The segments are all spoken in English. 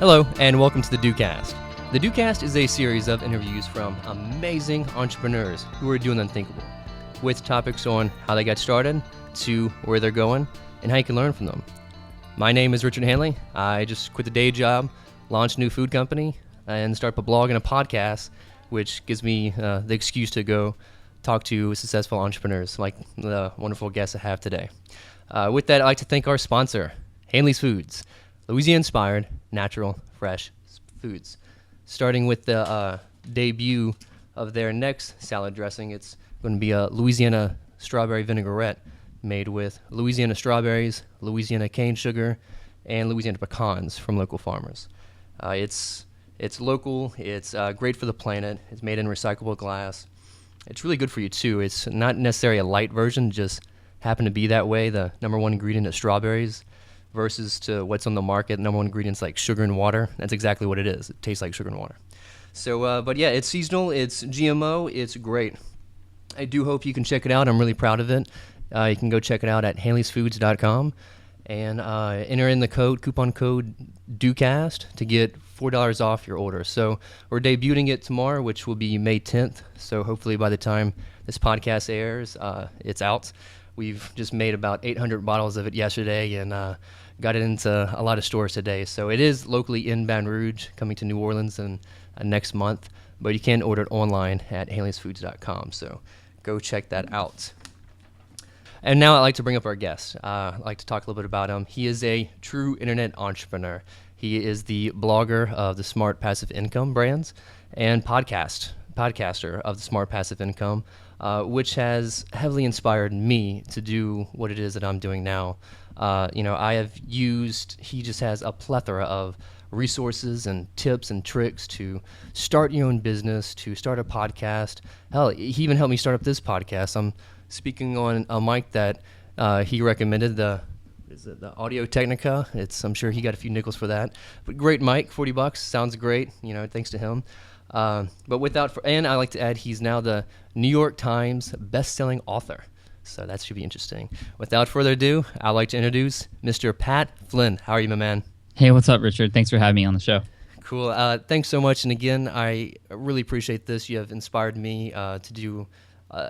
Hello, and welcome to the DOcast. The DOcast is a series of interviews from amazing entrepreneurs who are doing the unthinkable, with topics on how they got started, to where they're going, and how you can learn from them. My name is Richard Hanley. I just quit the day job, launched a new food company, and started a blog and a podcast, which gives me the excuse to go talk to successful entrepreneurs like the wonderful guests I have today. With that, I'd like to thank our sponsor, Hanley's Foods, Louisiana-inspired, natural, fresh foods. Starting with the debut of their next salad dressing, it's going to be a Louisiana strawberry vinaigrette made with Louisiana strawberries, Louisiana cane sugar, and Louisiana pecans from local farmers. It's local, it's great for the planet, it's made in recyclable glass. It's really good for you too. It's not necessarily a light version, just happened to be that way. The number one ingredient is strawberries versus to what's on the market. Number one ingredient's like sugar and water. That's exactly what it is. It tastes like sugar and water. So, but yeah, it's seasonal, it's GMO, it's great. I do hope you can check it out. I'm really proud of it. You can go check it out at hanleysfoods.com and enter in the coupon code DOcast to get $4 off your order. So we're debuting it tomorrow, which will be May 10th. So hopefully by the time this podcast airs, it's out. We've just made about 800 bottles of it yesterday and got it into a lot of stores today. So it is locally in Baton Rouge, coming to New Orleans in next month, but you can order it online at hanleysfoods.com. So go check that out. And now I'd like to bring up our guest. I'd like to talk a little bit about him. He is a true internet entrepreneur. He is the blogger of the Smart Passive Income brands and podcaster of the Smart Passive Income, which has heavily inspired me to do what it is that I'm doing now. He just has a plethora of resources and tips and tricks to start your own business, to start a podcast. Hell, he even helped me start up this podcast. I'm speaking on a mic that he recommended, the Audio Technica. I'm sure he got a few nickels for that. But great mic, $40, sounds great, thanks to him. And I like to add, he's now the New York Times best-selling author. So that should be interesting. Without further ado, I'd like to introduce Mr. Pat Flynn. How are you, my man? Hey, what's up, Richard? Thanks for having me on the show. Cool. Thanks so much. And again, I really appreciate this. You have inspired me to do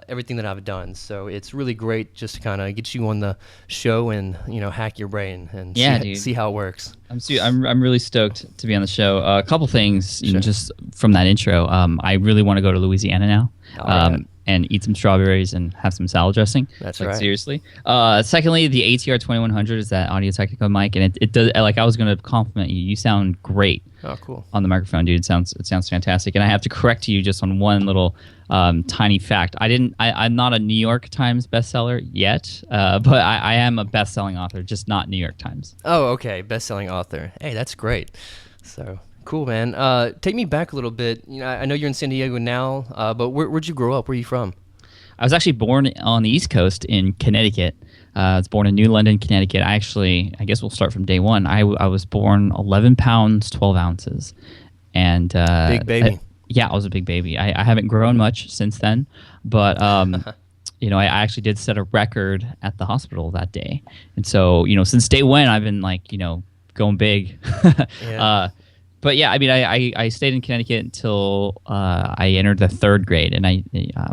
everything that I've done. So it's really great just to kind of get you on the show and, hack your brain and see how it works. I'm really stoked to be on the show. A couple things, Sure. Just from that intro. I really want to go to Louisiana now. Right. And eat some strawberries and have some salad dressing. That's right. Seriously. Secondly, the ATR 2100 is that Audio Technica mic, and it does. Like, I was going to compliment you. You sound great. Oh, cool. On the microphone, dude. It sounds fantastic. And I have to correct you just on one little tiny fact. I'm not a New York Times bestseller yet, but I am a best-selling author, just not New York Times. Oh, okay. Best-selling author. Hey, that's great. So cool, man. Take me back a little bit. I know you're in San Diego now, but where'd you grow up? Where are you from? I was actually born on the East Coast in Connecticut. I was born in New London, Connecticut. I guess we'll start from day one. I was born 11 pounds, 12 ounces. And big baby. I was a big baby. I haven't grown much since then, but I actually did set a record at the hospital that day. And so, since day one, I've been going big. Yeah. But yeah, I stayed in Connecticut until I entered the third grade, and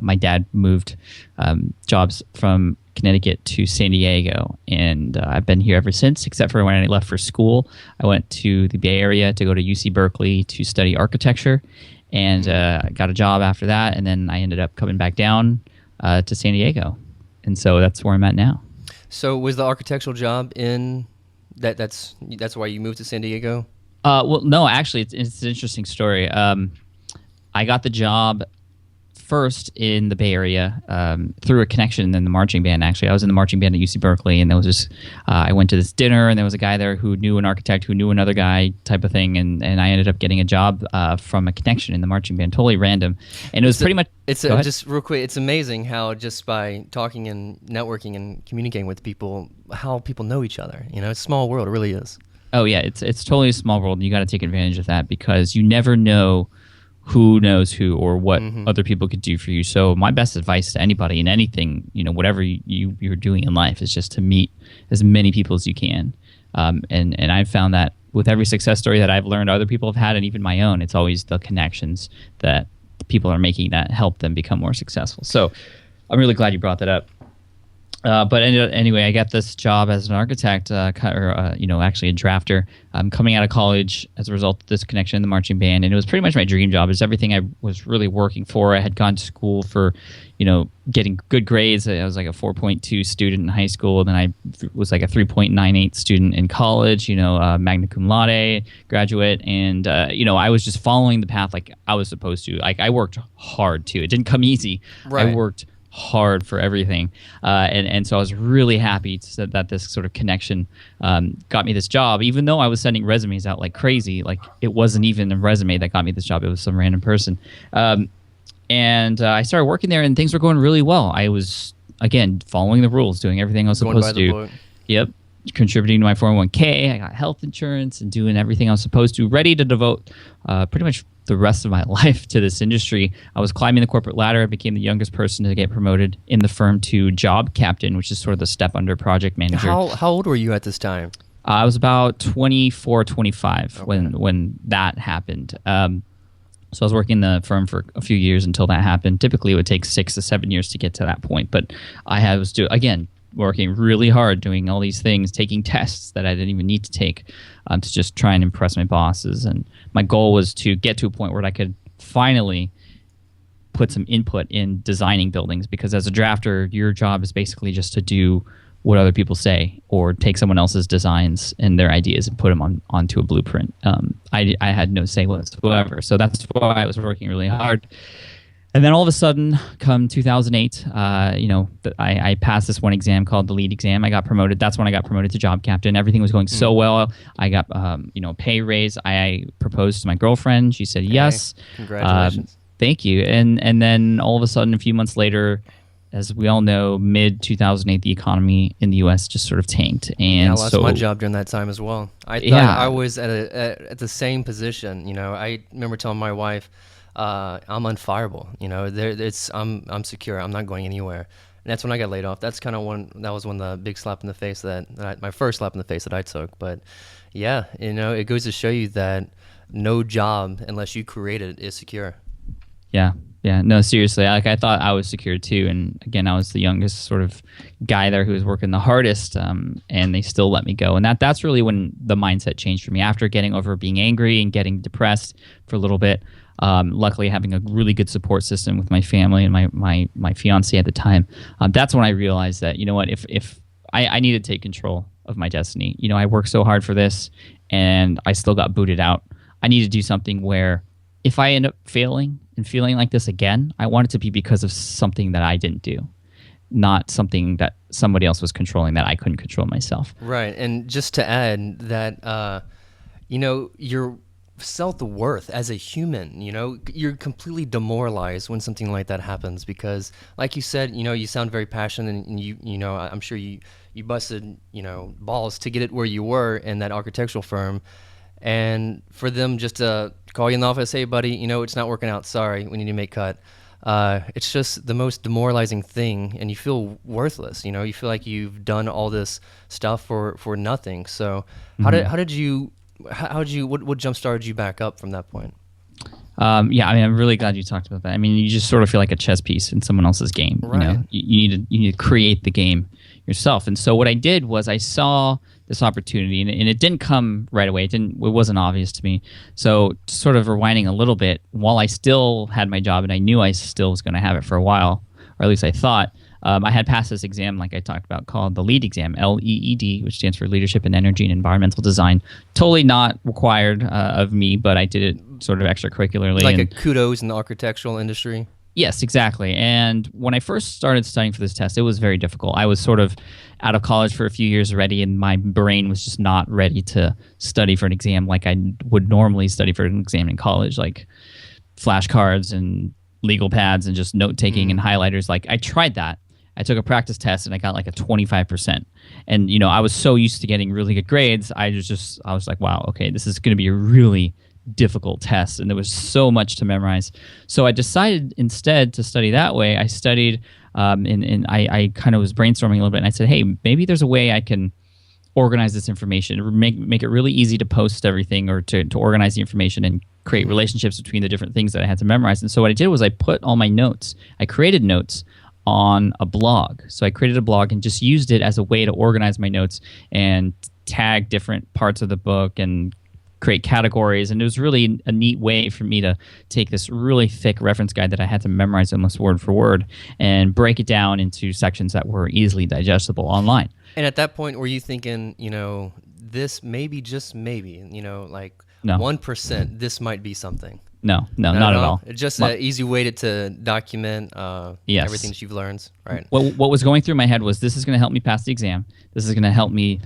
my dad moved jobs from Connecticut to San Diego, and I've been here ever since, except for when I left for school. I went to the Bay Area to go to UC Berkeley to study architecture, and got a job after that, and then I ended up coming back down to San Diego, and so that's where I'm at now. So was the architectural job in that's why you moved to San Diego? Well, no, actually, it's an interesting story. I got the job first in the Bay Area through a connection in the marching band. Actually, I was in the marching band at UC Berkeley, and there was just I went to this dinner, and there was a guy there who knew an architect who knew another guy, type of thing, and I ended up getting a job from a connection in the marching band, totally random, and it was pretty much. Just real quick, it's amazing how just by talking and networking and communicating with people, how people know each other. It's a small world. It really is. Oh yeah, it's totally a small world, and you got to take advantage of that because you never know who knows who or what other people could do for you. So my best advice to anybody in anything, whatever you're doing in life is just to meet as many people as you can. And I've found that with every success story that I've learned other people have had, and even my own, it's always the connections that people are making that help them become more successful. So I'm really glad you brought that up. But anyway, I got this job as an architect, actually a drafter, coming out of college as a result of this connection in the marching band. And it was pretty much my dream job. It's everything I was really working for. I had gone to school for, getting good grades. I was like a 4.2 student in high school. Then I was like a 3.98 student in college, magna cum laude graduate. And, I was just following the path like I was supposed to. Like I worked hard too. It didn't come easy. Right. I worked hard for everything, and so I was really happy that this sort of connection got me this job, even though I was sending resumes out like crazy. Like it wasn't even a resume that got me this job, it was some random person. And I started working there, and things were going really well. I was, again, following the rules, doing everything I was supposed to do. Yep, contributing to my 401k. I got health insurance and doing everything I was supposed to, ready to devote pretty much the rest of my life to this industry. I was climbing the corporate ladder. I became the youngest person to get promoted in the firm to job captain, which is sort of the step under project manager. How old were you at this time? I was about 24, 25 when that happened. So I was working in the firm for a few years until that happened. Typically, it would take 6 to 7 years to get to that point. But I was working really hard, doing all these things, taking tests that I didn't even need to take, to just try and impress my bosses. And my goal was to get to a point where I could finally put some input in designing buildings, because as a drafter, your job is basically just to do what other people say or take someone else's designs and their ideas and put them onto a blueprint. I had no say whatsoever. So that's why I was working really hard. And then all of a sudden, come 2008, I passed this one exam called the lead exam. I got promoted. That's when I got promoted to job captain. Everything was going so well. I got, pay raise. I proposed to my girlfriend. She said yes. Congratulations. Thank you. And then all of a sudden, a few months later, as we all know, mid-2008, the economy in the U.S. just sort of tanked. And I lost my job during that time as well. I thought I was at the same position. I remember telling my wife, I'm unfireable. I'm secure. I'm not going anywhere. And that's when I got laid off. That's kind of that was when the big slap in the face my first slap in the face that I took. But yeah, it goes to show you that no job, unless you create it, is secure. Yeah. Yeah, no, seriously. I thought I was secure too, and again, I was the youngest sort of guy there who was working the hardest, and they still let me go. And that's really when the mindset changed for me. After getting over being angry and getting depressed for a little bit, luckily having a really good support system with my family and my fiance at the time, that's when I realized that, if I need to take control of my destiny. I worked so hard for this, and I still got booted out. I need to do something where if I end up failing and feeling like this again, I want it to be because of something that I didn't do, not something that somebody else was controlling that I couldn't control myself. Right. And just to add that, your self-worth as a human, you're completely demoralized when something like that happens, because like you said, you sound very passionate, and I'm sure you busted, balls to get it where you were in that architectural firm. And for them just to call you in the office, hey, buddy, it's not working out. Sorry, we need to make cut. It's just the most demoralizing thing, and you feel worthless. You feel like you've done all this stuff for nothing. So, what jump started you back up from that point? I'm really glad you talked about that. I mean, you just sort of feel like a chess piece in someone else's game. Right. You need to create the game yourself. And so what I did was I saw this opportunity, and it didn't come right away. It wasn't obvious to me. So sort of rewinding a little bit, while I still had my job and I knew I still was going to have it for a while, or at least I thought, I had passed this exam, like I talked about, called the LEED exam, LEED, which stands for Leadership in Energy and Environmental Design. Totally not required of me, but I did it sort of extracurricularly. Like a kudos in the architectural industry? Yes, exactly. And when I first started studying for this test, it was very difficult. I was sort of out of college for a few years already, and my brain was just not ready to study for an exam like I would normally study for an exam in college, like flashcards and legal pads and just note-taking and highlighters. Like, I tried that. I took a practice test and I got like a 25%. And, I was so used to getting really good grades. I was like, wow, okay, this is going to be a really difficult test. And there was so much to memorize. So I decided instead to study that way. I studied, and I kind of was brainstorming a little bit, and I said, hey, maybe there's a way I can organize this information, make it really easy to post everything or to organize the information and create relationships between the different things that I had to memorize. And so what I did was I put all my notes, I created notes on a blog. So I created a blog and just used it as a way to organize my notes and tag different parts of the book and create categories. And it was really a neat way for me to take this really thick reference guide that I had to memorize almost word for word and break it down into sections that were easily digestible online. And at that point, were you thinking, this maybe, just maybe, like No. 1%, this might be something? No, not at all. It's just an easy way to document everything that you've learned, right? What was going through my head was, this is going to help me pass the exam. This is going to help me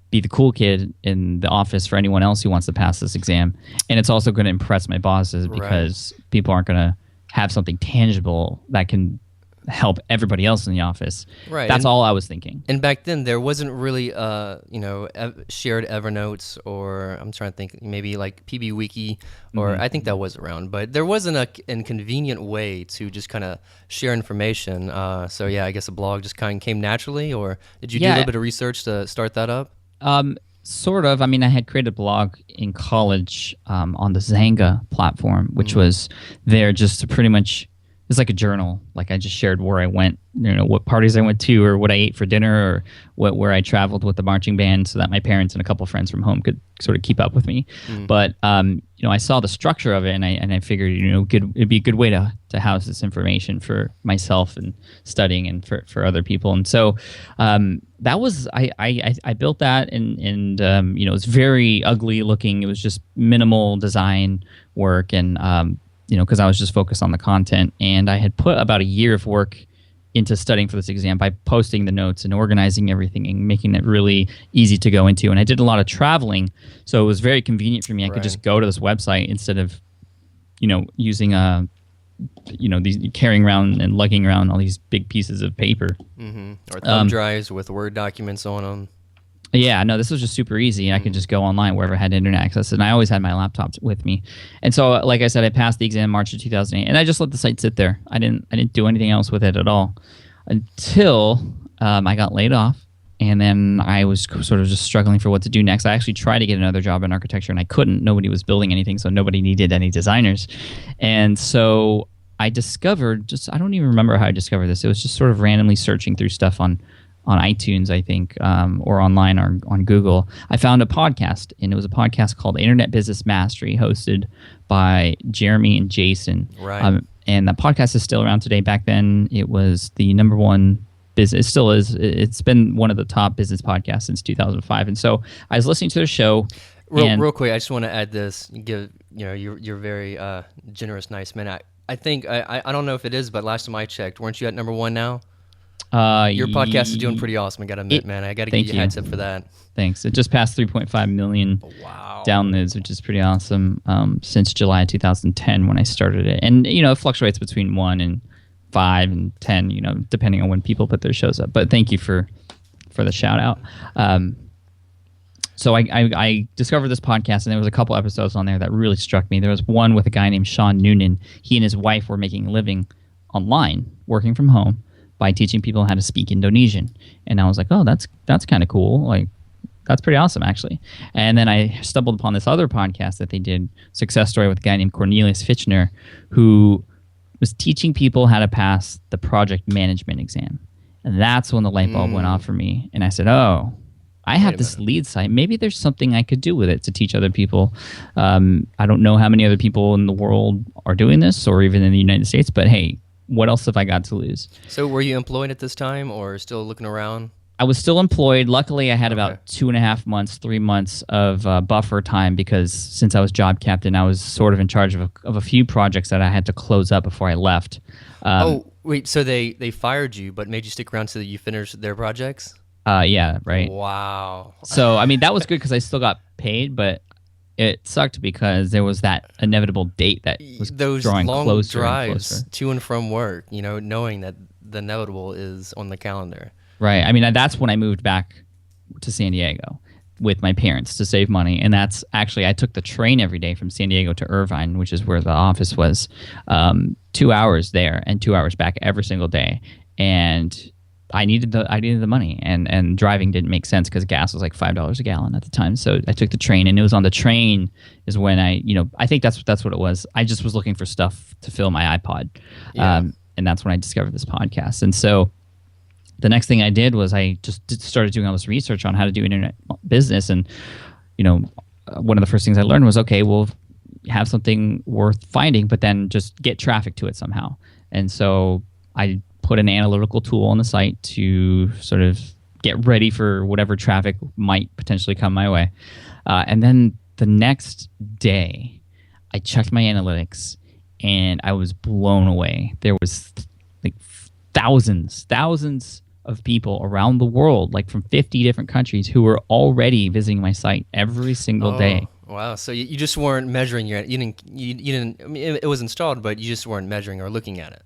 be the cool kid in the office for anyone else who wants to pass this exam. And it's also going to impress my bosses because people aren't going to have something tangible that can help everybody else in the office. Right. That's all I was thinking. And back then, there wasn't really, shared Evernotes, or I'm trying to think, maybe like PB Wiki, or I think that was around, but there wasn't a convenient way to just kind of share information. So yeah, I guess a blog just kind of came naturally, or did you do a little bit of research to start that up? Sort of. I mean, I had created a blog in college on the Zanga platform, which was there just to pretty much, it's like a journal. Like I just shared where I went, what parties I went to, or what I ate for dinner, or where I traveled with the marching band, so that my parents and a couple friends from home could sort of keep up with me. But I saw the structure of it, and I figured it'd be a good way to house this information for myself and studying, and for other people. And so that was I built that, and it was very ugly looking. It was just minimal design work, and because I was just focused on the content. And I had put about a year of work into studying for this exam by posting the notes and organizing everything and making it really easy to go into. And I did a lot of traveling, so it was very convenient for me. I could just go to this website instead of, using these carrying around and lugging around all these big pieces of paper. Or thumb drives with Word documents on them. Yeah, no, this was just super easy. I could just go online wherever I had internet access, and I always had my laptop with me. And so, like I said, I passed the exam in March of 2008, and I just let the site sit there. I didn't do anything else with it at all until I got laid off, and then I was sort of just struggling for what to do next. I actually tried to get another job in architecture, and I couldn't. Nobody was building anything, so nobody needed any designers. And so I discovered, I don't even remember how I discovered this. It was just sort of randomly searching through stuff on iTunes, I think, or online or on Google. I found a podcast, and it was a podcast called Internet Business Mastery, hosted by Jeremy and Jason. Right. And that podcast is still around today. Back then, it was the number one business. It still is. It's been one of the top business podcasts since 2005. And so I was listening to their show. Real quick, I just want to add this. You're very generous, nice man. I think I don't know if it is, but last time I checked, weren't you at number one now? Your podcast is doing pretty awesome. I gotta admit, man. I gotta give you a heads up for that. Thanks. It just passed 3.5 million downloads, which is pretty awesome. Since July 2010 when I started it, and it fluctuates between 1 and 5 and 10, depending on when people put their shows up. But thank you for the shout out. So I discovered this podcast, and there was a couple episodes on there that really struck me. There was one with a guy named Sean Noonan. He and his wife were making a living online, working from home, by teaching people how to speak Indonesian. And I was like, oh, that's kind of cool. Like, that's pretty awesome, actually. And then I stumbled upon this other podcast that they did, Success Story, with a guy named Cornelius Fitchner, who was teaching people how to pass the project management exam. And that's when the light bulb went off for me. And I said, oh, I have this lead site. Maybe there's something I could do with it to teach other people. I don't know how many other people in the world are doing this, or even in the United States, but hey, what else have I got to lose? So were you employed at this time, or still looking around? I was still employed. Luckily, I had about 2.5 months, 3 months of buffer time, because since I was job captain, I was sort of in charge of a few projects that I had to close up before I left. Wait, so they fired you, but made you stick around so that you finished their projects? Yeah, right. Wow. So, I mean, that was good because I still got paid, but it sucked because there was that inevitable date that was drawing closer and closer. Those long drives to and from work, knowing that the inevitable is on the calendar. Right. I mean, that's when I moved back to San Diego with my parents to save money. And that's actually, I took the train every day from San Diego to Irvine, which is where the office was, 2 hours there and 2 hours back every single day. And I needed the money, and driving didn't make sense because gas was like $5 a gallon at the time. So I took the train, and it was on the train is when I think that's what it was. I just was looking for stuff to fill my iPod, and that's when I discovered this podcast. And so the next thing I did was I just started doing all this research on how to do internet business, and one of the first things I learned was, okay, well, have something worth finding, but then just get traffic to it somehow. And so I put an analytical tool on the site to sort of get ready for whatever traffic might potentially come my way. And then the next day, I checked my analytics, and I was blown away. There was like thousands of people around the world, like from 50 different countries, who were already visiting my site every single day. Wow! So you just weren't measuring you didn't. I mean, it was installed, but you just weren't measuring or looking at it.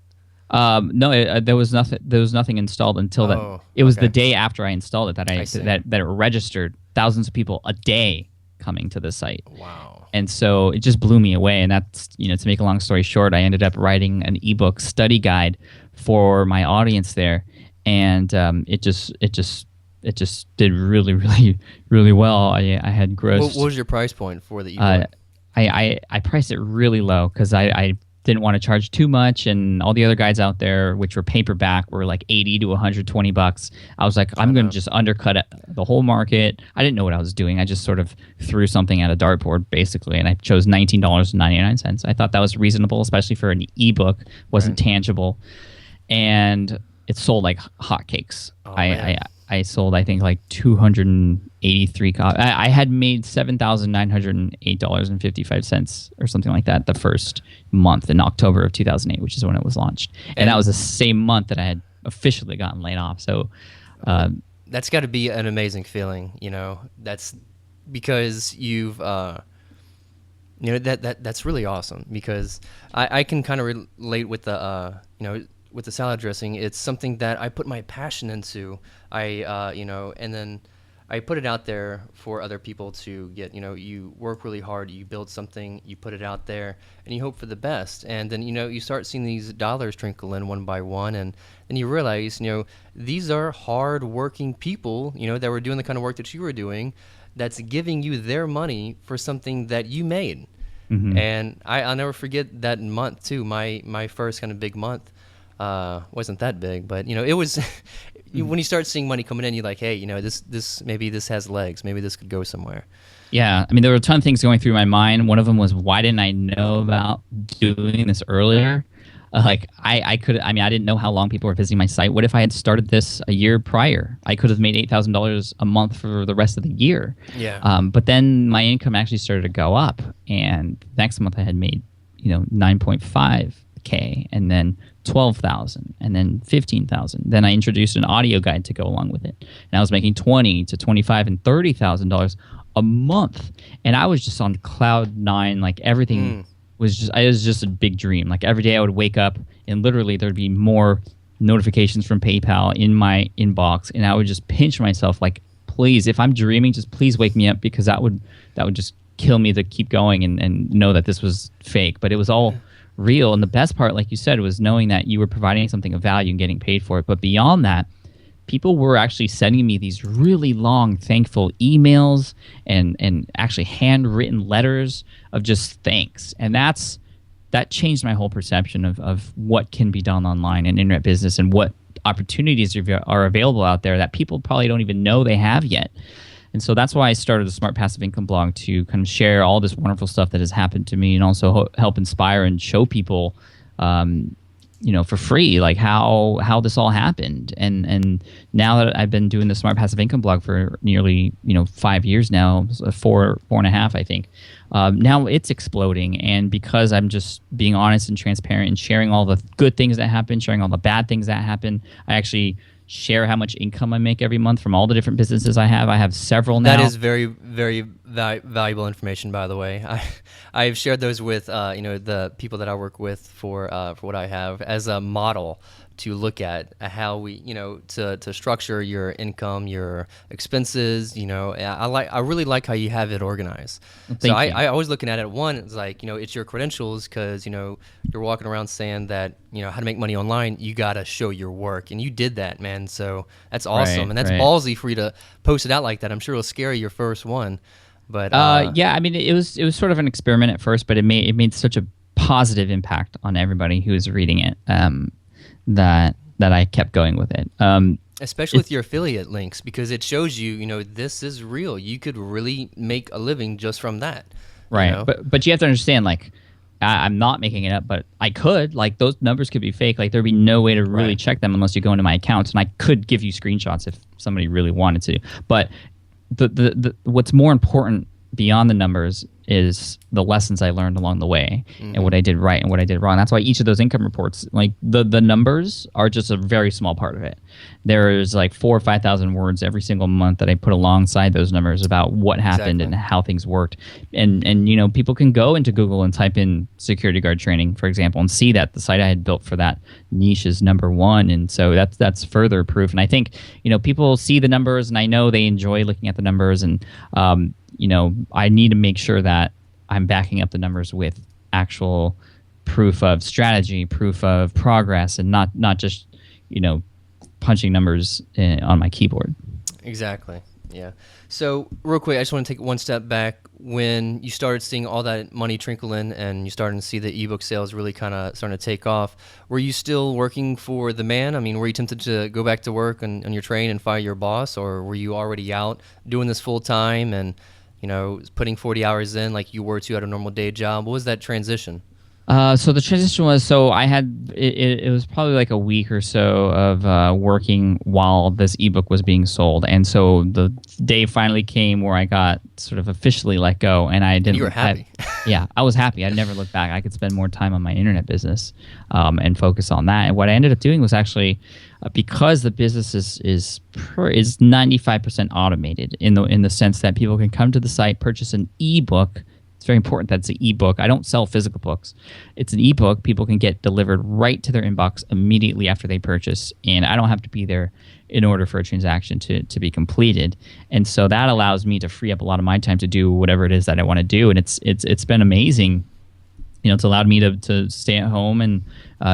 No, there was nothing. There was nothing installed until that. It was the day after I installed it that that it registered thousands of people a day coming to the site. Wow! And so it just blew me away. And that's to make a long story short, I ended up writing an ebook study guide for my audience there, and it just did really, really, really well. I had grossed. What was your price point for the ebook? I priced it really low because I didn't want to charge too much, and all the other guides out there, which were paperback, were like $80 to $120. I was like, I'm going to just undercut the whole market. I didn't know what I was doing. I just sort of threw something at a dartboard, basically, and I chose $19.99. I thought that was reasonable, especially for an ebook. Wasn't tangible, and it sold like hotcakes. I sold, I think, like 283 copies. I had made $7,908.55 or something like that the first month in October of 2008, which is when it was launched. And that was the same month that I had officially gotten laid off. So that's got to be an amazing feeling, That's because you've, that's really awesome, because I can kind of relate with the, with the salad dressing. It's something that I put my passion into. And then I put it out there for other people to get. You work really hard, you build something, you put it out there, and you hope for the best. And then you start seeing these dollars trickle in one by one, and then you realize these are hard-working people that were doing the kind of work that you were doing, that's giving you their money for something that you made. Mm-hmm. And I'll never forget that month too. My first kind of big month. Wasn't that big, but it was. When you start seeing money coming in, you're like, hey, this maybe this has legs. Maybe this could go somewhere. Yeah, I mean, there were a ton of things going through my mind. One of them was, why didn't I know about doing this earlier? I didn't know how long people were visiting my site. What if I had started this a year prior? I could have made $8,000 a month for the rest of the year. Yeah. But then my income actually started to go up, and next month I had made $9.5K, and then 12,000, and then 15,000. Then I introduced an audio guide to go along with it, and I was making $20,000 to $25,000 and $30,000 a month, and I was just on cloud nine. Like everything was just a big dream. Like every day I would wake up, and literally there'd be more notifications from PayPal in my inbox, and I would just pinch myself, like, please, if I'm dreaming, just please wake me up, because that would just kill me to keep going and know that this was fake. But it was all real. And the best part, like you said, was knowing that you were providing something of value and getting paid for it. But beyond that, people were actually sending me these really long, thankful emails and actually handwritten letters of just thanks. And that changed my whole perception of what can be done online in internet business, and what opportunities are available out there that people probably don't even know they have yet. And so that's why I started the Smart Passive Income blog, to kind of share all this wonderful stuff that has happened to me, and also help inspire and show people, for free, like how this all happened. And now that I've been doing the Smart Passive Income blog for nearly 5 years now, 4.5, I think. Now it's exploding, and because I'm just being honest and transparent and sharing all the good things that happen, sharing all the bad things that happen, I actually share how much income I make every month from all the different businesses I have. I have several now. That is very, very valuable information, by the way. I've shared those with the people that I work with for what I have, as a model to look at how we, to structure your income, your expenses. I really like how you have it organized. Thank you. I always looking at it. One, it's like, it's your credentials, because you're walking around saying that how to make money online. You gotta show your work, and you did that, man. So that's awesome, Right, and that's right. ballsy for you to post it out like that. I'm sure it'll scare your first one, but Yeah, I mean, it was sort of an experiment at first, but it made such a positive impact on everybody who was reading it, that I kept going with it. Especially with your affiliate links, because it shows you, this is real. You could really make a living just from that. Right. But you have to understand, like, I'm not making it up, but I could. Like, those numbers could be fake. Like, there'd be no way to really check them unless you go into my accounts, and I could give you screenshots if somebody really wanted to. But the what's more important beyond the numbers is the lessons I learned along the way, and what I did right and what I did wrong. That's why each of those income reports, like the numbers are just a very small part of it. There's like 4,000 or 5,000 words every single month that I put alongside those numbers about what happened and how things worked. And people can go into Google and type in security guard training, for example, and see that the site I had built for that niche is #1. And so that's further proof. And I think, people see the numbers, and I know they enjoy looking at the numbers, and I need to make sure that I'm backing up the numbers with actual proof of strategy, proof of progress, and not just, punching numbers on my keyboard. Exactly. Yeah. So real quick, I just want to take one step back. When you started seeing all that money trickle in, and you started to see the ebook sales really kind of starting to take off, were you still working for the man? I mean, were you tempted to go back to work on your train and fire your boss, or were you already out doing this full time and putting 40 hours in like you were to at a normal day job? What was that transition? So the transition was, I had, it was probably like a week or so of working while this ebook was being sold. And so the day finally came where I got sort of officially let go, and I didn't. You were happy. Yeah, I was happy. I never looked back. I could spend more time on my internet business, and focus on that. And what I ended up doing was actually, because the business is 95% automated in the sense that people can come to the site, purchase an ebook. It's very important that it's an ebook. I don't sell physical books. It's an ebook. People can get delivered right to their inbox immediately after they purchase, and I don't have to be there in order for a transaction to be completed. And so that allows me to free up a lot of my time to do whatever it is that I want to do. And it's been amazing. It's allowed me to stay at home and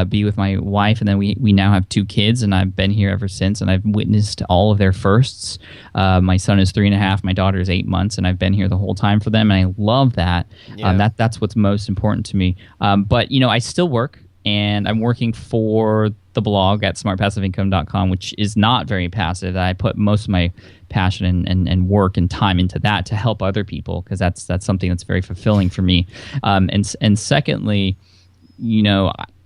be with my wife, and then we now have 2 kids, and I've been here ever since, and I've witnessed all of their firsts. My son is 3.5, my daughter is 8 months, and I've been here the whole time for them, and I love that. Yeah. That's what's most important to me. But I still work, and I'm working for the blog at smartpassiveincome.com, which is not very passive. I put most of my passion and work and time into that to help other people, because that's something that's very fulfilling for me. And secondly,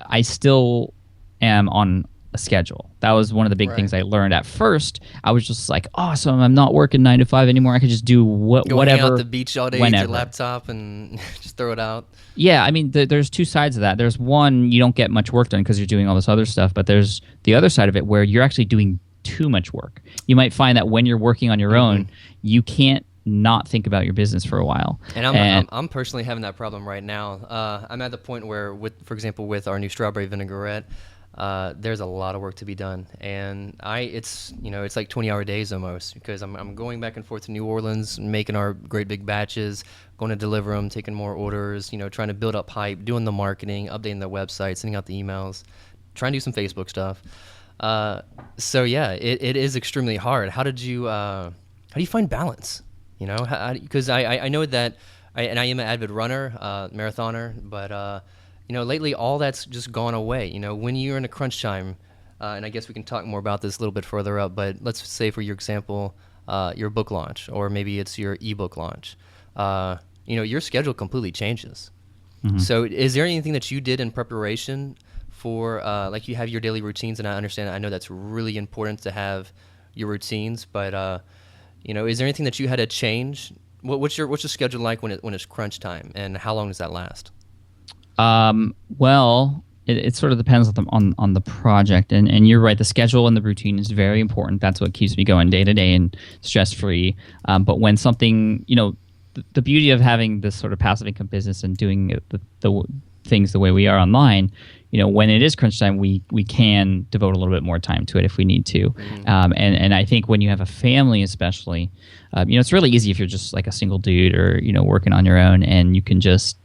I still am on a schedule. That was one of the big things I learned. At first, I was just like, awesome, I'm not working 9 to 5 anymore. I could just do whatever. Hang out at the beach all day with whenever. your laptop and just throw it out. Yeah, I mean, there's 2 sides of that. There's one, you don't get much work done because you're doing all this other stuff, but there's the other side of it where you're actually doing too much work. You might find that when you're working on your own, you can't not think about your business for a while. And I'm personally having that problem right now. I'm at the point where, for example, with our new strawberry vinaigrette, there's a lot of work to be done, and it's like 20-hour days almost, because I'm going back and forth to New Orleans, making our great big batches, going to deliver them, taking more orders, trying to build up hype, doing the marketing, updating the website, sending out the emails, trying to do some Facebook stuff. So yeah, it is extremely hard. How do you find balance? Because I know that I am an avid runner, marathoner, but lately all that's just gone away. When you're in a crunch time, and I guess we can talk more about this a little bit further up, but let's say, for your example, your book launch, or maybe it's your ebook launch, your schedule completely changes. Mm-hmm. So is there anything that you did in preparation for, like, you have your daily routines, and I know that's really important to have your routines, but is there anything that you had to change? What's your schedule like when it's crunch time, and how long does that last? Well, it sort of depends on the project, and you're right. The schedule and the routine is very important. That's what keeps me going day to day and stress free. But when something, the beauty of having this sort of passive income business and doing it things the way we are online, when it is crunch time, we can devote a little bit more time to it if we need to. Mm-hmm. And I think when you have a family, especially, it's really easy if you're just like a single dude or working on your own, and you can just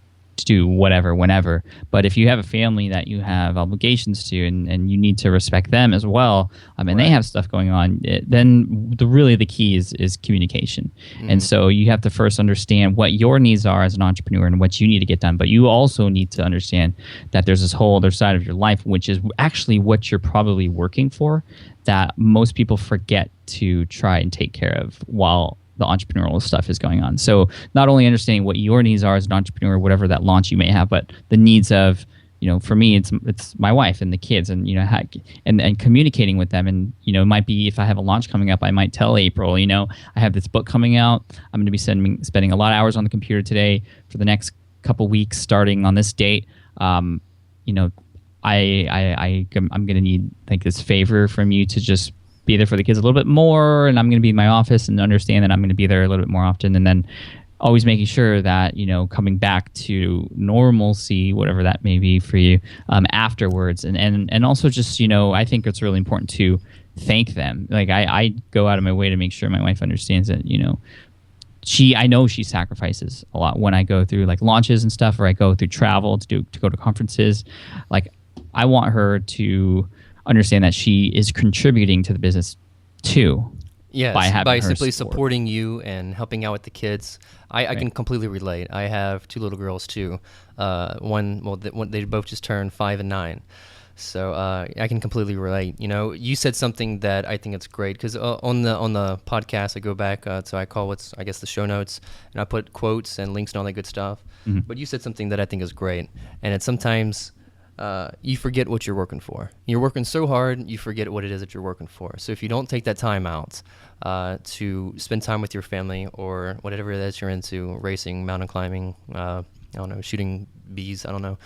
do whatever whenever. But if you have a family that you have obligations to, and you need to respect them as well, and right. They have stuff going on, then the key is communication. Mm-hmm. And so you have to first understand what your needs are as an entrepreneur and what you need to get done. But you also need to understand that there's this whole other side of your life, which is actually what you're probably working for, that most people forget to try and take care of while the entrepreneurial stuff is going on. So not only understanding what your needs are as an entrepreneur, whatever that launch you may have, but the needs of, for me, it's my wife and the kids, and and communicating with them. And it might be, if I have a launch coming up, I might tell April, I have this book coming out. I'm going to be spending a lot of hours on the computer today for the next couple weeks, starting on this date. I'm going to need this favor from you to just be there for the kids a little bit more, and I'm going to be in my office and understand that I'm going to be there a little bit more often, and then always making sure that coming back to normalcy, whatever that may be for you, afterwards, and also just I think it's really important to thank them. Like I go out of my way to make sure my wife understands that I know she sacrifices a lot when I go through like launches and stuff, or I go through travel to go to conferences. Like I want her to understand that she is contributing to the business too. Yes, by simply supporting you and helping out with the kids. I Right. can completely relate. I have 2 little girls too. They both just turned 5 and 9. So I can completely relate. You said something that I think it's great, because on the podcast I go back to, I call the show notes, and I put quotes and links and all that good stuff. Mm-hmm. But you said something that I think is great, and it's sometimes you forget what you're working for. You're working so hard, you forget what it is that you're working for. So if you don't take that time out to spend time with your family, or whatever it is you're into, racing, mountain climbing, I don't know, shooting bees, I don't know.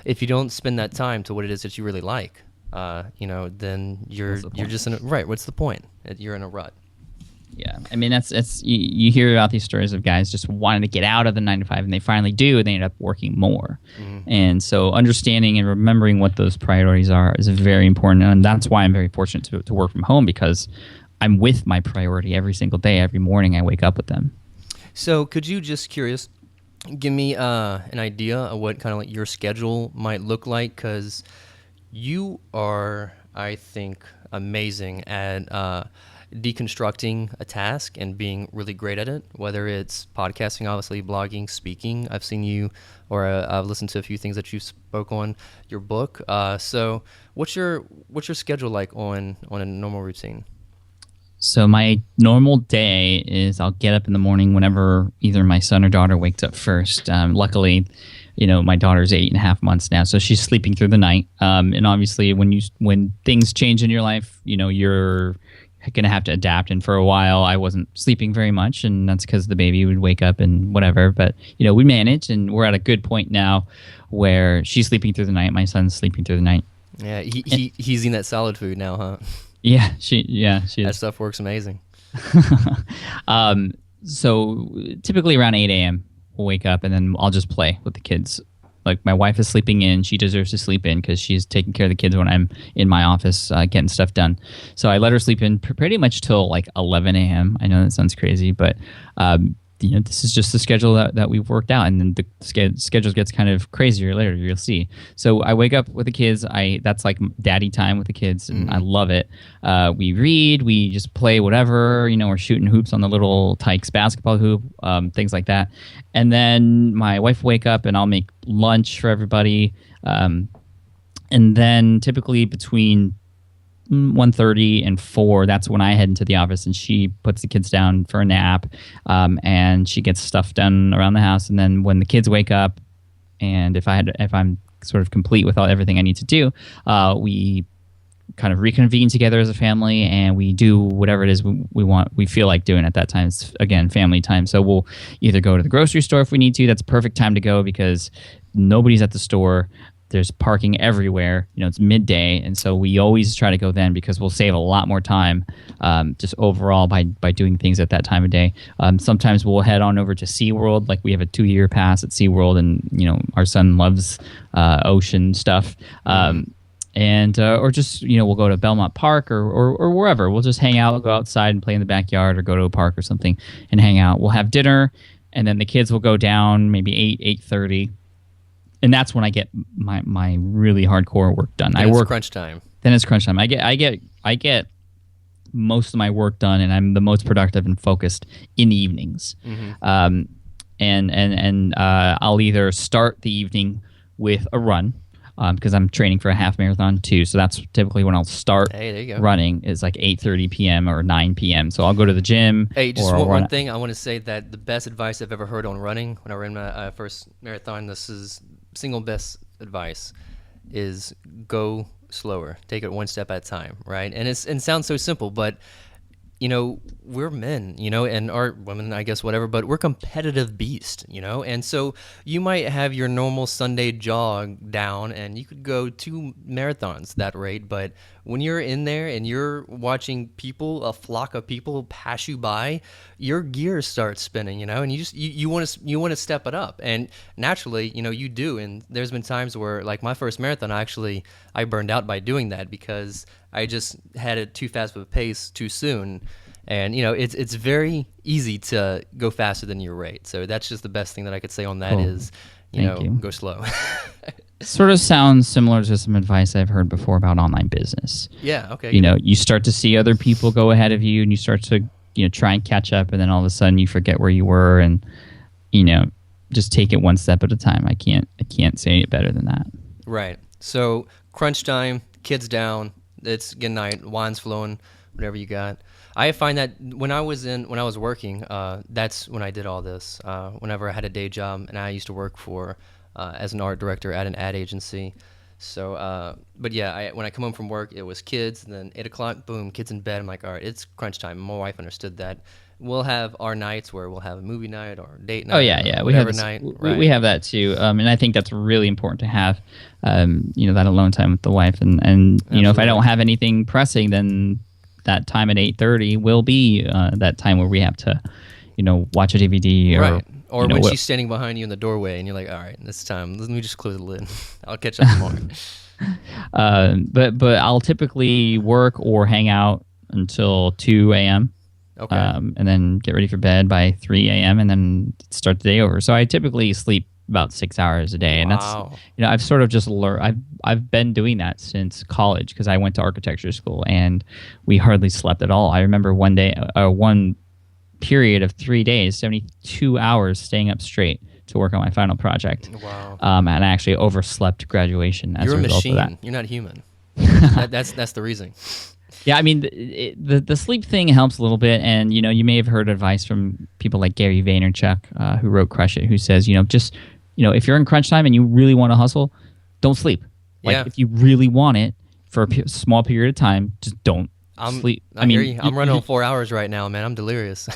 If you don't spend that time to what it is that you really like, then you're just in right. What's the point? You're in a rut. Yeah, I mean that's you hear about these stories of guys just wanting to get out of the 9 to 5, and they finally do, and they end up working more. Mm-hmm. And so understanding and remembering what those priorities are is very important, and that's why I'm very fortunate to work from home, because I'm with my priority every single day. Every morning I wake up with them. So could you, just curious, give me an idea of what kind of like your schedule might look like? Because you are, I think, amazing at deconstructing a task and being really great at it, whether it's podcasting, obviously, blogging, speaking. I've seen you, or I've listened to a few things that you spoke on your book. So what's your schedule like on a normal routine? So my normal day is I'll get up in the morning whenever either my son or daughter wakes up first. Luckily, my daughter's 8.5 months now, so she's sleeping through the night. And obviously, when things change in your life, you're going to have to adapt. And for a while, I wasn't sleeping very much, and that's because the baby would wake up and whatever. But we managed, and we're at a good point now where she's sleeping through the night, my son's sleeping through the night. Yeah, he's eating that solid food now, huh? Yeah, she is. That stuff works amazing. So typically around 8 a.m. we'll wake up, and then I'll just play with the kids. Like, my wife is sleeping in. She deserves to sleep in because she's taking care of the kids when I'm in my office getting stuff done. So I let her sleep in pretty much till like 11 a.m. I know that sounds crazy, but this is just the schedule that we've worked out, and then the schedule gets kind of crazier later. You'll see. So I wake up with the kids. That's like daddy time with the kids, and I love it. We read, we just play whatever. We're shooting hoops on the little Tykes basketball hoop, things like that. And then my wife will wake up, and I'll make lunch for everybody. And then typically between 1:30 and 4, that's when I head into the office, and she puts the kids down for a nap, and she gets stuff done around the house. And then when the kids wake up, and if I'm sort of complete with everything I need to do, we kind of reconvene together as a family, and we do whatever it is we feel like doing at that time. It's, again, family time. So we'll either go to the grocery store if we need to. That's a perfect time to go because nobody's at the store. There's parking everywhere. It's midday, and so we always try to go then because we'll save a lot more time just overall by doing things at that time of day. Sometimes we'll head on over to SeaWorld. Like we have a 2-year pass at SeaWorld, and our son loves ocean stuff. And or just we'll go to Belmont Park or wherever. We'll just hang out, go outside and play in the backyard, or go to a park or something and hang out. We'll have dinner, and then the kids will go down maybe 8:30. And that's when I get my really hardcore work done. Then it's crunch time. Then it's crunch time. I get most of my work done, and I'm the most productive and focused in the evenings. And I'll either start the evening with a run because I'm training for a half marathon too. So that's typically when I'll start running. Is like 8:30 p.m. or 9 p.m. So I'll go to the gym. Hey, just one thing I want to say, that the best advice I've ever heard on running when I ran my first marathon, this is single best advice, is go slower. Take it one step at a time, right? And it sounds so simple, but we're men, and or women, I guess, whatever, but we're competitive beasts, and so you might have your normal Sunday jog down and you could go 2 marathons that rate, but when you're in there and you're watching a flock of people pass you by, your gears start spinning, and you want to step it up, and naturally, you do. And there's been times where, like my first marathon, I burned out by doing that because I just had it too fast of a pace too soon. And, it's very easy to go faster than your rate. So that's just the best thing that I could say on that. Cool. Is, go slow. Sort of sounds similar to some advice I've heard before about online business. Yeah, okay. You start to see other people go ahead of you, and you start to, try and catch up, and then all of a sudden you forget where you were, and, just take it one step at a time. I can't say it better than that. Right. So crunch time, kids down, it's good night, wine's flowing, whatever you got. I find that when I was working, that's when I did all this. Whenever I had a day job, and I used to work as an art director at an ad agency. So, but yeah, when I come home from work, it was kids, and then 8 o'clock, boom, kids in bed. I'm like, all right, it's crunch time. My wife understood that. We'll have our nights where we'll have a movie night or date night. Oh yeah. We have night. We have that too, and I think that's really important to have. That alone time with the wife, and if I don't have anything pressing, then that time at 8:30 will be that time where we have to, watch a DVD or when she's standing behind you in the doorway and you're like, all right, this time let me just close the lid. I'll catch up tomorrow. But I'll typically work or hang out until 2 a.m. Okay. And then get ready for bed by 3 a.m. and then start the day over. So I typically sleep about 6 hours a day, and that's I've sort of just learned. I've been doing that since college because I went to architecture school and we hardly slept at all. I remember one period of 3 days, 72 hours staying up straight to work on my final project. Wow. And I actually overslept graduation as a result of that. You're a machine. You're not human. That's the reason. Yeah, I mean, the sleep thing helps a little bit, and you may have heard advice from people like Gary Vaynerchuk, who wrote Crush It, who says, just if you're in crunch time and you really want to hustle, don't sleep. If you really want it for a small period of time, just don't sleep. I'm running on 4 hours right now, man. I'm delirious.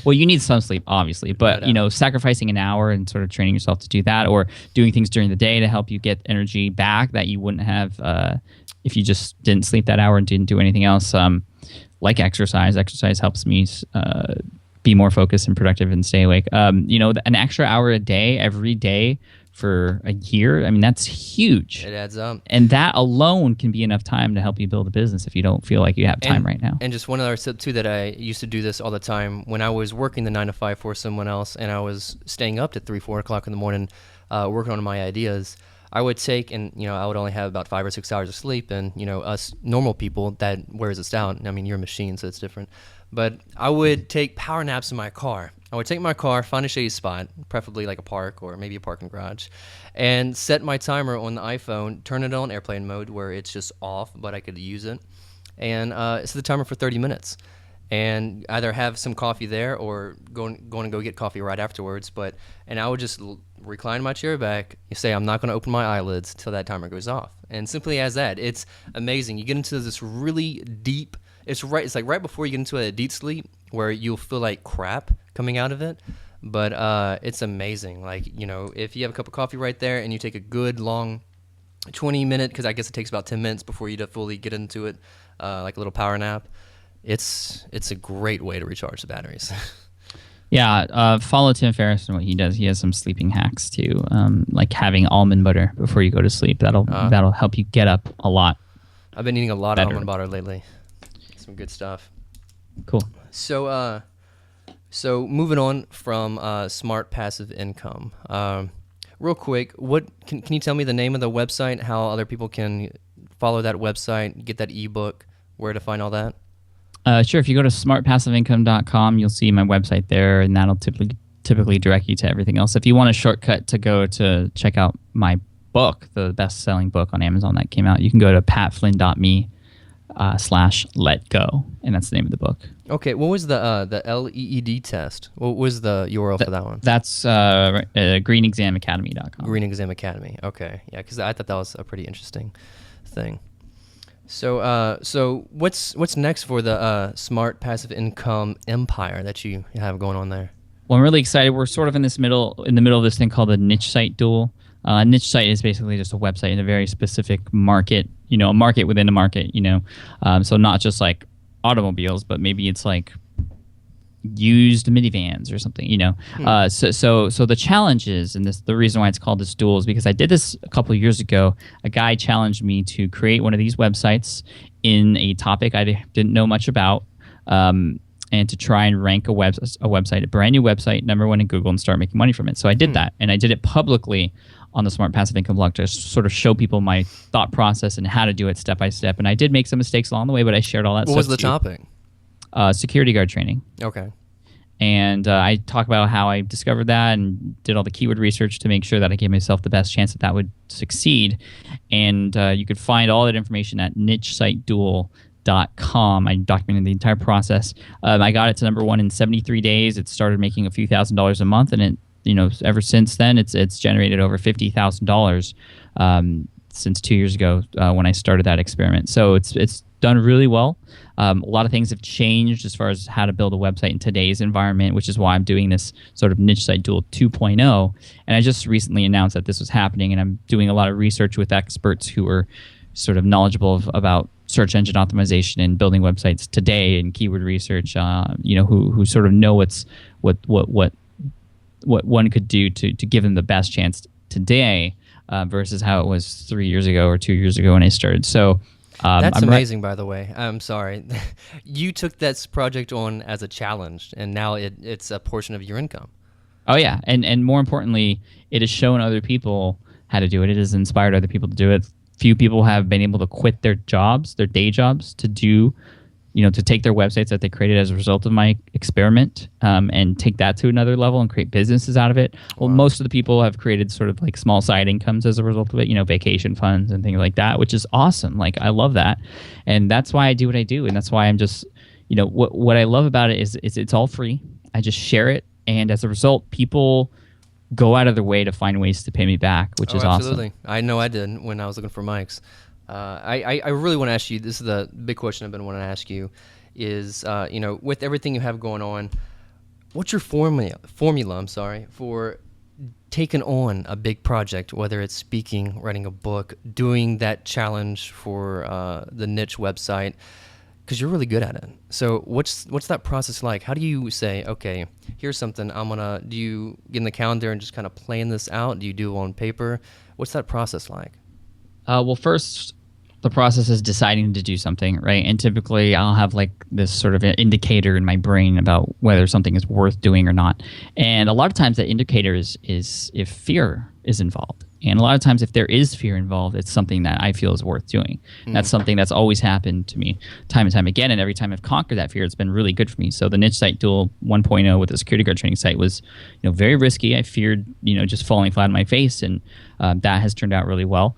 Well, you need some sleep, obviously, but sacrificing an hour and sort of training yourself to do that, or doing things during the day to help you get energy back that you wouldn't have if you just didn't sleep that hour and didn't do anything else. Like exercise. Exercise helps me be more focused and productive and stay awake. An extra hour a day every day for a year, I mean, that's huge. It adds up. And that alone can be enough time to help you build a business if you don't feel like you have time right now. And just one other tip, too, that I used to do this all the time when I was working the 9 to 5 for someone else, and I was staying up to 3, 4 o'clock in the morning working on my ideas. I would take, and I would only have about 5 or 6 hours of sleep, and us normal people, that wears us down. I mean, you're a machine, so it's different. But I would take power naps in my car. I would take my car, find a shady spot, preferably like a park or maybe a parking garage, and set my timer on the iPhone, turn it on airplane mode where it's just off, but I could use it, and set the timer for 30 minutes. And either have some coffee there or go and go get coffee right afterwards. And I would just recline my chair back, you say, I'm not going to open my eyelids until that timer goes off. And simply as that, it's amazing. You get into this really deep, it's like right before you get into a deep sleep where you'll feel like crap coming out of it. but it's amazing. Like, if you have a cup of coffee right there and you take a good long 20-minute, because I guess it takes about 10 minutes before you to fully get into it, like a little power nap, it's a great way to recharge the batteries. Yeah, follow Tim Ferriss and what he does. He has some sleeping hacks too, like having almond butter before you go to sleep. That'll help you get up a lot. I've been eating a lot of almond butter lately. Some good stuff. Cool. So moving on from smart passive income, real quick, can you tell me the name of the website, how other people can follow that website, get that ebook, where to find all that? Sure. If you go to smartpassiveincome.com, you'll see my website there, and that'll typically direct you to everything else. If you want a shortcut to go to check out my book, the best-selling book on Amazon that came out, you can go to patflynn.me/letgo, and that's the name of the book. Okay. What was the LEED test? What was the URL for that one? That's greenexamacademy.com. Green Exam Academy. Okay. Yeah, because I thought that was a pretty interesting thing. So what's next for the smart passive income empire that you have going on there? Well, I'm really excited. We're sort of in the middle of this thing called the niche site duel. A niche site is basically just a website in a very specific market, a market within a market, so not just like automobiles, but maybe it's like used minivans or something, So the challenge is, and the reason why it's called this duel is because I did this a couple of years ago. A guy challenged me to create one of these websites in a topic I didn't know much about, and to try and rank a website, a brand new website, #1 in Google, and start making money from it. So I did that, and I did it publicly on the Smart Passive Income blog to sort of show people my thought process and how to do it step by step. And I did make some mistakes along the way, but I shared all that stuff. What was the topic? Security guard training. Okay. And I talk about how I discovered that and did all the keyword research to make sure that I gave myself the best chance that would succeed. And you could find all that information at nichesiteduel.com. I documented the entire process. I got it to #1 in 73 days. It started making a few $1,000s a month, and it, ever since then, it's generated over $50,000 since 2 years ago when I started that experiment. So it's done really well. A lot of things have changed as far as how to build a website in today's environment, which is why I'm doing this sort of niche site duel 2.0. And I just recently announced that this was happening, and I'm doing a lot of research with experts who are sort of knowledgeable about search engine optimization and building websites today and keyword research. Who sort of know what one could do to give them the best chance today versus how it was 3 years ago or 2 years ago when I started. So. That's amazing, by the way. I'm sorry. You took this project on as a challenge, and now it's a portion of your income. Oh, yeah. And more importantly, it has shown other people how to do it. It has inspired other people to do it. Few people have been able to quit their jobs, their day jobs, to do, to take their websites that they created as a result of my experiment and take that to another level and create businesses out of it. Well, most of the people have created sort of like small side incomes as a result of it, vacation funds and things like that, which is awesome. Like, I love that. And that's why I do what I do. And that's why I'm just, what I love about it is it's all free. I just share it. And as a result, people go out of their way to find ways to pay me back, which is absolutely. awesome. I know I did when I was looking for mics. I really want to ask you, this is the big question I've been wanting to ask you, is, with everything you have going on, what's your formula for taking on a big project, whether it's speaking, writing a book, doing that challenge for the niche website, because you're really good at it. So what's that process like? How do you say, okay, here's something do you get in the calendar and just kind of plan this out? Do you do it on paper? What's that process like? Well, first, the process is deciding to do something, right? And typically, I'll have like this sort of an indicator in my brain about whether something is worth doing or not. And a lot of times, that indicator is if fear is involved. And a lot of times, if there is fear involved, it's something that I feel is worth doing. That's something that's always happened to me time and time again. And every time I've conquered that fear, it's been really good for me. So the niche site duel 1.0 with the security guard training site was, very risky. I feared, just falling flat on my face, and that has turned out really well.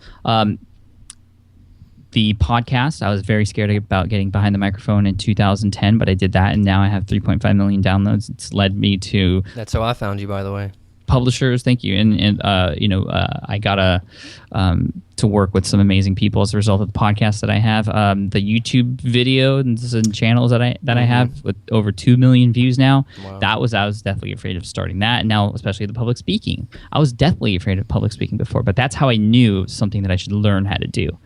The podcast, I was very scared about getting behind the microphone in 2010, but I did that, and now I have 3.5 million downloads. It's led me to... That's how I found you, by the way. publishers, thank you, and I got to work with some amazing people as a result of the podcast that I have. The YouTube videos and channels that I have with over 2 million views now. Wow. I was definitely afraid of starting that, and now especially the public speaking. I was definitely afraid of public speaking before, but that's how I knew something that I should learn how to do,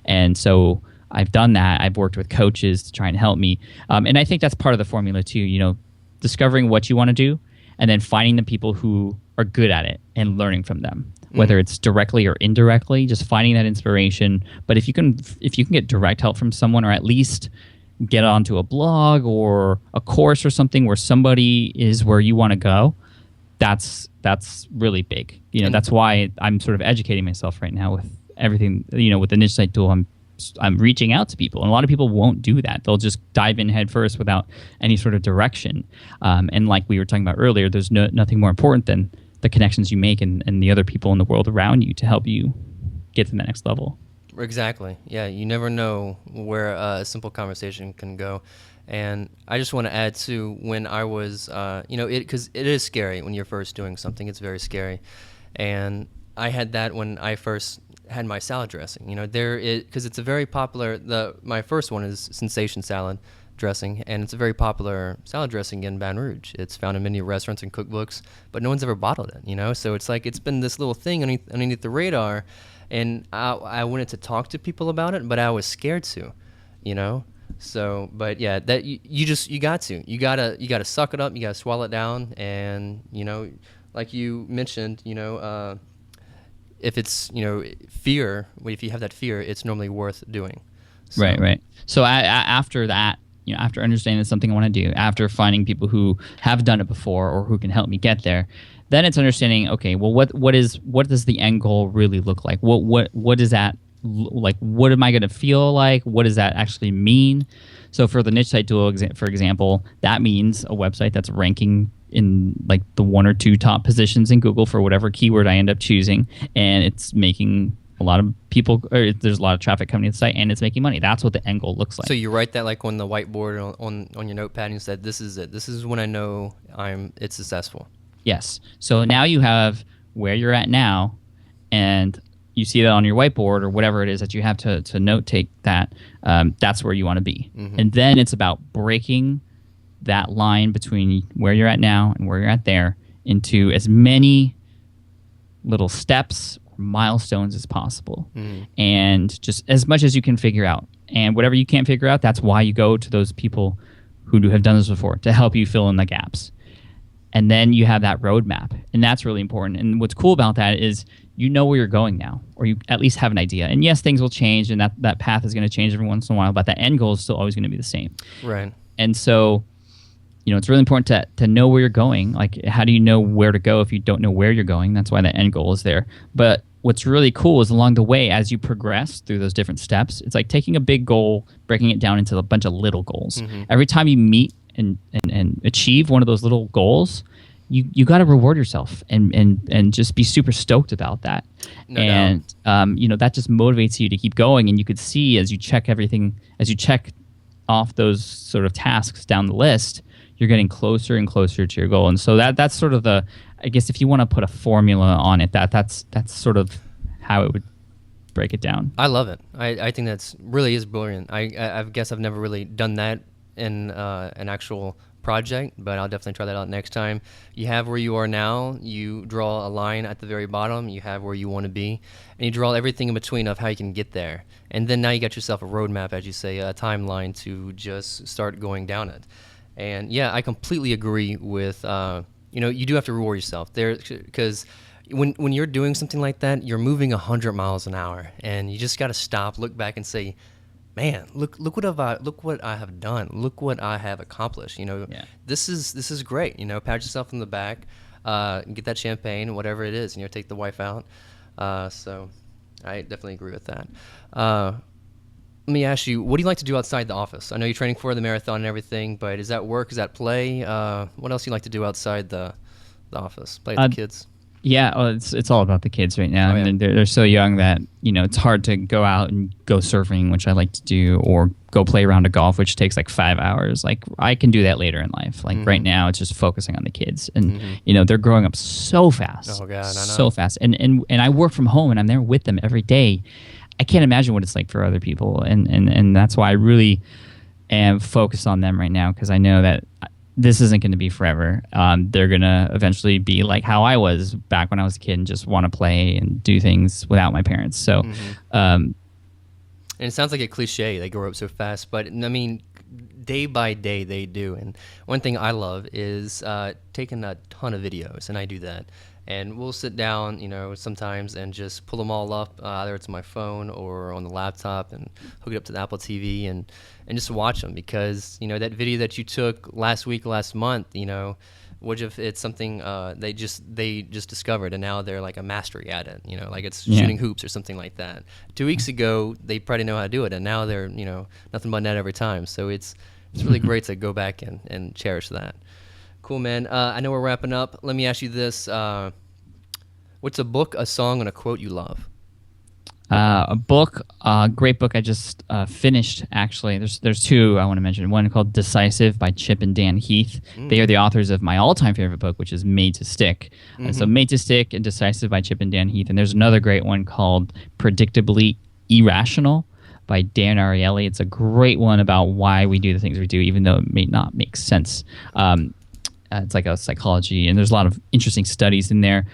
and so I've done that. I've worked with coaches to try and help me, and I think that's part of the formula too. Discovering what you want to do, and then finding the people who are good at it and learning from them, whether it's directly or indirectly, just finding that inspiration. But if you can get direct help from someone, or at least get onto a blog or a course or something where somebody is where you want to go, that's really big. That's why I'm sort of educating myself right now with everything. With the niche site tool, I'm reaching out to people, and a lot of people won't do that. They'll just dive in head first without any sort of direction. And like we were talking about earlier, there's nothing more important than the connections you make and the other people in the world around you to help you get to the next level. Exactly. Yeah, you never know where a simple conversation can go. And I just want to add to when I was, because it is scary when you're first doing something. It's very scary. And I had that when I first had my salad dressing. Because it's a very popular, my first one is Sensation Salad dressing, and it's a very popular salad dressing in Baton Rouge. It's found in many restaurants and cookbooks, but no one's ever bottled it, so it's like it's been this little thing underneath the radar, and I wanted to talk to people about it, but I was scared to, so, but yeah, that you gotta suck it up, you gotta swallow it down, and like you mentioned, if it's fear, if you have that fear, it's normally worth doing. So. Right. So after that, after understanding it's something I want to do, after finding people who have done it before or who can help me get there, then it's understanding, okay, well, what does the end goal really look like? What is that like? What am I going to feel like? What does that actually mean? So for the niche site tool, for example, that means a website that's ranking in like the 1 or 2 top positions in Google for whatever keyword I end up choosing, and it's making a lot of people, or there's a lot of traffic coming to the site, and it's making money. That's what the end goal looks like. So you write that like on the whiteboard on your notepad, and you said, "This is it. This is when I know it's successful." Yes. So now you have where you're at now, and you see that on your whiteboard or whatever it is that you have to note take that. That's where you want to be, and then it's about breaking that line between where you're at now and where you're at there into as many little steps, milestones as possible, and just as much as you can figure out. And whatever you can't figure out, that's why you go to those people who have done this before to help you fill in the gaps. And then you have that roadmap, and that's really important. And what's cool about that is you know where you're going now, or you at least have an idea. And yes, things will change, and that path is going to change every once in a while, but that end goal is still always going to be the same. Right. And so it's really important to know where you're going. Like, how do you know where to go if you don't know where you're going? That's why the end goal is there. But what's really cool is along the way, as you progress through those different steps, it's like taking a big goal, breaking it down into a bunch of little goals. Every time you meet and achieve one of those little goals, you got to reward yourself and just be super stoked about that. No doubt. That just motivates you to keep going. And you could see as you check off those sort of tasks down the list, you're getting closer and closer to your goal. And so that's sort of I guess if you want to put a formula on it, that's sort of how it would break it down. I love it. I think that's really is brilliant. I guess I've never really done that in an actual project, but I'll definitely try that out next time. You have where you are now, you draw a line at the very bottom, you have where you want to be, and you draw everything in between of how you can get there. And then now you got yourself a roadmap, as you say, a timeline to just start going down it. And yeah, I completely agree with, you do have to reward yourself there, because when you're doing something like that, you're moving 100 miles an hour, and you just got to stop, look back, and say, "Man, look what I have done. Look what I have accomplished. This is great. Pat yourself on the back, get that champagne, whatever it is, take the wife out." So I definitely agree with that. Let me ask you, what do you like to do outside the office? I know you're training for the marathon and everything, but is that work? Is that play? What else do you like to do outside the office? Play with the kids? Yeah, it's all about the kids right now. Oh, yeah. And they're so young that, it's hard to go out and go surfing, which I like to do, or go play a round of golf, which takes like 5 hours. Like, I can do that later in life. Like, right now, it's just focusing on the kids. And, they're growing up so fast. Oh, God, I know. So fast. And I work from home, and I'm there with them every day. I can't imagine what it's like for other people. And that's why I really am focused on them right now, because I know that this isn't going to be forever. They're going to eventually be like how I was back when I was a kid and just want to play and do things without my parents. So, and it sounds like a cliche, they grow up so fast, but I mean, day by day they do. And one thing I love is taking a ton of videos, and I do that. And we'll sit down, sometimes and just pull them all up, either it's on my phone or on the laptop, and hook it up to the Apple TV and just watch them, because, that video that you took last week, last month, what if it's something they just discovered, and now they're like a mastery at it, like it's shooting hoops or something like that. 2 weeks ago, they probably know how to do it, and now they're, nothing but net every time. So it's really great to go back and cherish that. Cool, man. I know we're wrapping up. Let me ask you this. What's a book, a song, and a quote you love? A book, a great book I just finished, actually. There's two I want to mention. One called Decisive by Chip and Dan Heath. They are the authors of my all-time favorite book, which is Made to Stick. So Made to Stick and Decisive by Chip and Dan Heath. And there's another great one called Predictably Irrational by Dan Ariely. It's a great one about why we do the things we do, even though it may not make sense. It's like a psychology, and there's a lot of interesting studies in there.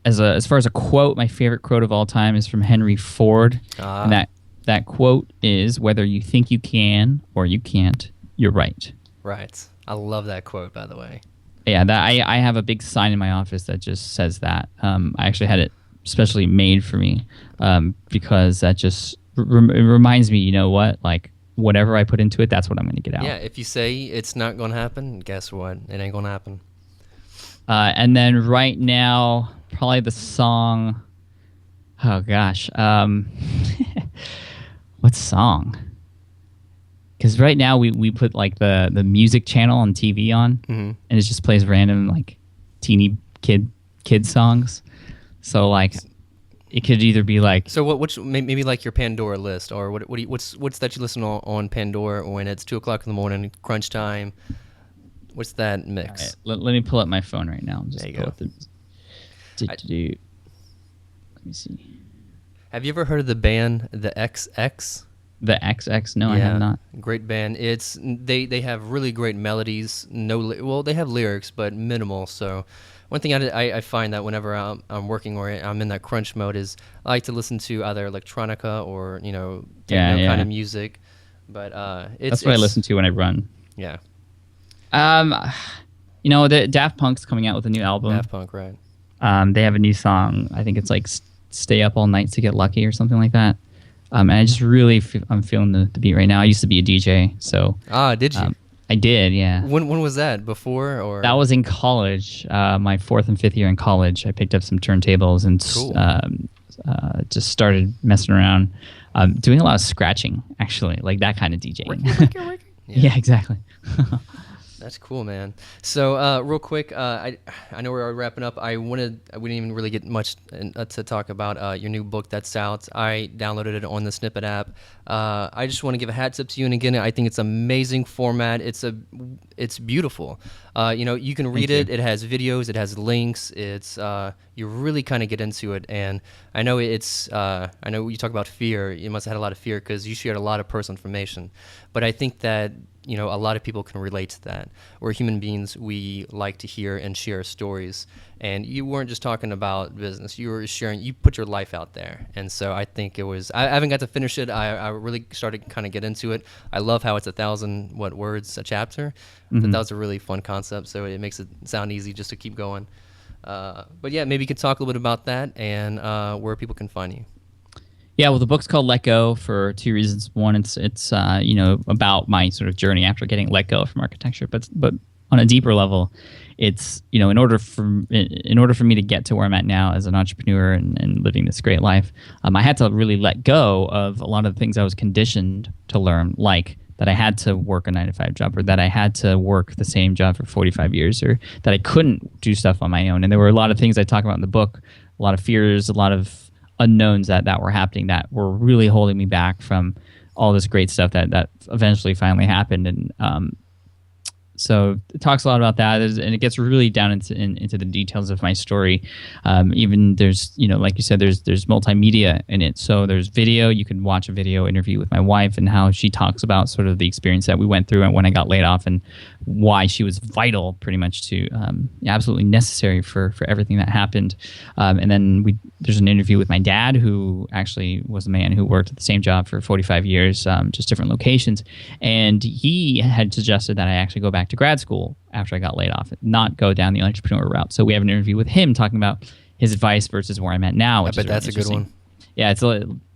As far as a quote, my favorite quote of all time is from Henry Ford. And that quote is, "Whether you think you can or you can't, you're right." Right. I love that quote, by the way. Yeah, I have a big sign in my office that just says that. I actually had it specially made for me because that just it reminds me, you know what, like, whatever I put into it, that's what I'm going to get out. Yeah, if you say it's not going to happen, guess what? It ain't going to happen. And then right now, probably the song, oh gosh, what song? Because right now we put like the music channel on TV on, and it just plays random like teeny kid songs. So like, it could either be like, so which maybe like your Pandora list, or what's that you listen on Pandora when it's 2:00 in the morning, crunch time? What's that mix? Right, let me pull up my phone right now. Just there you pull go. Up let me see. Have you ever heard of the band The XX? The XX? No, I have not. Great band. It's they have really great melodies. They have lyrics, but minimal. So one thing I find that whenever I'm working or I'm in that crunch mode is I like to listen to either electronica or techno kind of music. But that's what I listen to when I run. Yeah. The Daft Punk's coming out with a new album. Daft Punk, right? They have a new song. I think it's like "Stay Up All Night to Get Lucky" or something like that. And I just really I'm feeling the beat right now. I used to be a DJ, so. Did you? I did, yeah. When was that? Before or? That was in college. My 4th and 5th year in college. I picked up some turntables and just started messing around, doing a lot of scratching, actually, like that kind of DJing. Yeah, exactly. That's cool, man. So, real quick, I know we're wrapping up. We didn't even really get much to talk about your new book that's out. I downloaded it on the Snippet app. I just want to give a hat tip to you, and again, I think it's amazing format. It's beautiful. You can read it. It has videos. It has links. It's you really kind of get into it, and I know I know you talk about fear. You must have had a lot of fear because you shared a lot of personal information, but I think that a lot of people can relate to that. We're human beings. We like to hear and share stories. And you weren't just talking about business. You were sharing. You put your life out there. And so I think it was. I haven't got to finish it. I really started kind of get into it. I love how it's 1,000 words a chapter. That was a really fun concept. So it makes it sound easy just to keep going. But yeah, maybe you could talk a little bit about that and where people can find you. Yeah, well, the book's called Let Go for two reasons. One, it's about my sort of journey after getting let go from architecture, but on a deeper level, it's in order for me to get to where I'm at now as an entrepreneur and living this great life, I had to really let go of a lot of the things I was conditioned to learn, like that I had to work a 9-to-5 job, or that I had to work the same job for 45 years, or that I couldn't do stuff on my own. And there were a lot of things I talk about in the book, a lot of fears, a lot of unknowns that were happening that were really holding me back from all this great stuff that eventually finally happened. And so it talks a lot about that, and it gets really down into the details of my story. Even there's, like you said, there's multimedia in it. So there's video. You can watch a video interview with my wife and how she talks about sort of the experience that we went through and when I got laid off, and why she was vital, pretty much to absolutely necessary for everything that happened. And then there's an interview with my dad, who actually was a man who worked at the same job for 45 years, just different locations. And he had suggested that I actually go back to grad school after I got laid off, not go down the entrepreneur route. So we have an interview with him talking about his advice versus where I'm at now. I bet that's a good one. Yeah,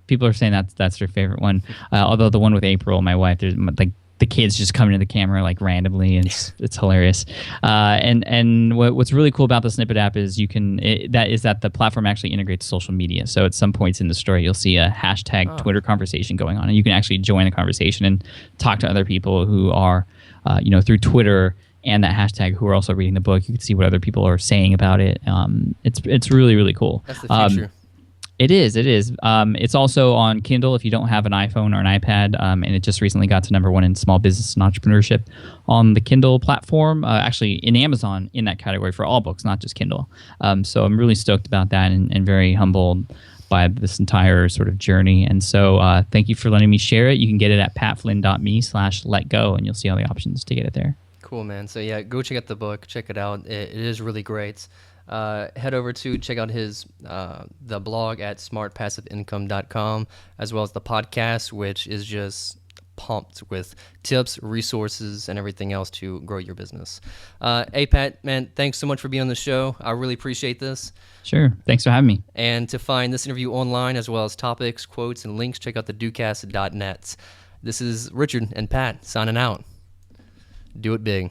people are saying that's their favorite one. Although the one with April, my wife, there's like the kids just coming to the camera like randomly, and it's hilarious. And what's really cool about the Snippet app is that the platform actually integrates social media. So at some points in the story, you'll see a hashtag Twitter conversation going on, and you can actually join the conversation and talk to other people who are, through Twitter and that hashtag, who are also reading the book. You can see what other people are saying about it. It's really, really cool. That's the future. It is. It's also on Kindle if you don't have an iPhone or an iPad, and it just recently got to #1 in small business and entrepreneurship on the Kindle platform, actually in Amazon in that category for all books, not just Kindle. So I'm really stoked about that, and very humbled by this entire sort of journey. And so thank you for letting me share it. You can get it at patflynn.me/letgo, and you'll see all the options to get it there. Cool, man. So yeah, go check out the book. Check it out. It is really great. Head over to check out the blog at smartpassiveincome.com, as well as the podcast, which is just pumped with tips, resources, and everything else to grow your business. Hey, Pat, man, thanks so much for being on the show. I really appreciate this. Sure. Thanks for having me. And to find this interview online, as well as topics, quotes, and links, check out the DOcast.net. This is Richard and Pat signing out. Do it big.